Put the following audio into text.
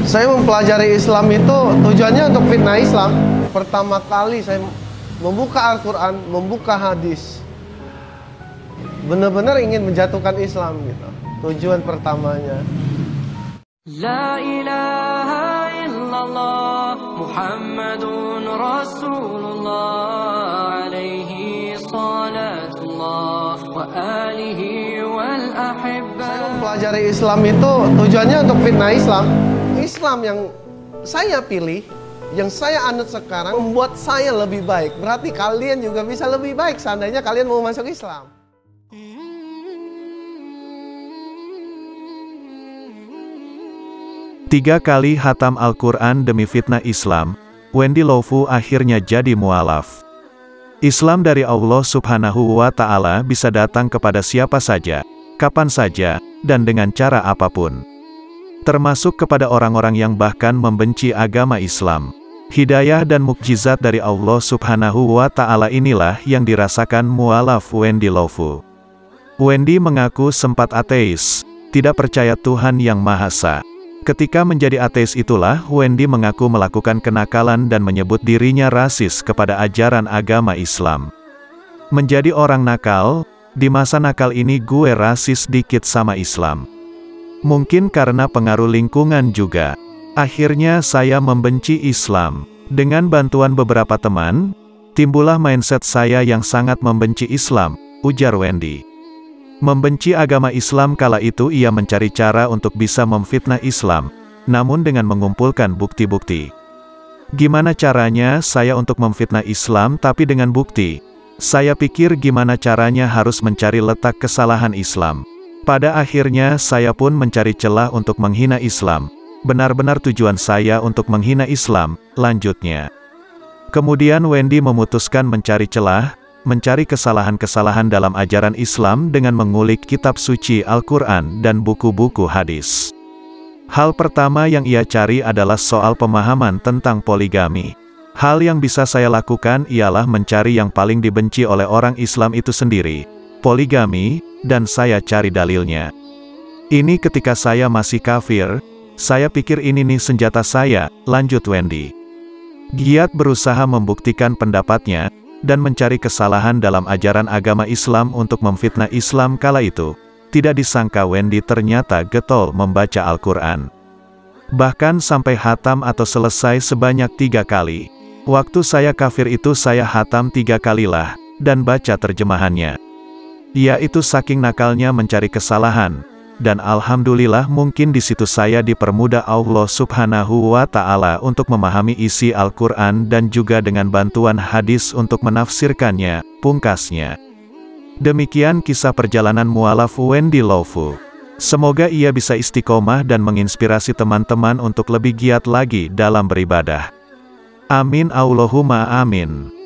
Saya mempelajari Islam itu tujuannya untuk fitnah Islam. Pertama kali saya membuka Al-Quran, membuka hadis, benar-benar ingin menjatuhkan Islam gitu. Tujuan pertamanya. La ilaha illallah Muhammadun Rasulullah alaihi salatullah wa alihi wal ahibba. Saya mempelajari Islam itu tujuannya untuk fitnah Islam. Islam yang saya pilih, yang saya anut sekarang membuat saya lebih baik. Berarti kalian juga bisa lebih baik seandainya kalian mau masuk Islam. Tiga kali hatam Al-Quran demi fitnah Islam, Wendy Loufu akhirnya jadi mualaf. Islam dari Allah Subhanahu wa Ta'ala bisa datang kepada siapa saja, kapan saja, dan dengan cara apapun. Termasuk kepada orang-orang yang bahkan membenci agama Islam. Hidayah dan mukjizat dari Allah Subhanahu wa Ta'ala inilah yang dirasakan mualaf Wendy Loufu. Wendy mengaku sempat ateis, tidak percaya Tuhan Yang Maha Esa. Ketika menjadi ateis itulah Wendy mengaku melakukan kenakalan dan menyebut dirinya rasis kepada ajaran agama Islam. Menjadi orang nakal, di masa nakal ini gue rasis dikit sama Islam. Mungkin karena pengaruh lingkungan juga. Akhirnya saya membenci Islam. Dengan bantuan beberapa teman, timbullah mindset saya yang sangat membenci Islam, ujar Wendy. Membenci agama Islam kala itu ia mencari cara untuk bisa memfitnah Islam, namun dengan mengumpulkan bukti-bukti. Gimana caranya saya untuk memfitnah Islam tapi dengan bukti? Saya pikir gimana caranya harus mencari letak kesalahan Islam. Pada akhirnya saya pun mencari celah untuk menghina Islam. Benar-benar tujuan saya untuk menghina Islam, lanjutnya. Kemudian Wendy memutuskan mencari celah, mencari kesalahan-kesalahan dalam ajaran Islam dengan mengulik kitab suci Al-Quran dan buku-buku hadis. Hal pertama yang ia cari adalah soal pemahaman tentang poligami. Hal yang bisa saya lakukan ialah mencari yang paling dibenci oleh orang Islam itu sendiri, poligami, dan saya cari dalilnya. Ini ketika saya masih kafir, saya pikir ini nih senjata saya, lanjut Wendy. Giat berusaha membuktikan pendapatnya, dan mencari kesalahan dalam ajaran agama Islam untuk memfitnah Islam kala itu. Tidak disangka Wendy ternyata getol membaca Al-Quran. Bahkan sampai hatam atau selesai sebanyak 3 kali. Waktu saya kafir itu saya hatam 3 kalilah, dan baca terjemahannya. Yaitu saking nakalnya mencari kesalahan, dan alhamdulillah mungkin di situ saya dipermudah Allah Subhanahu wa Ta'ala untuk memahami isi Al-Quran dan juga dengan bantuan hadis untuk menafsirkannya, pungkasnya. Demikian kisah perjalanan mualaf Wendy Loufu. Semoga ia bisa istiqomah dan menginspirasi teman-teman untuk lebih giat lagi dalam beribadah. Amin Allahumma amin.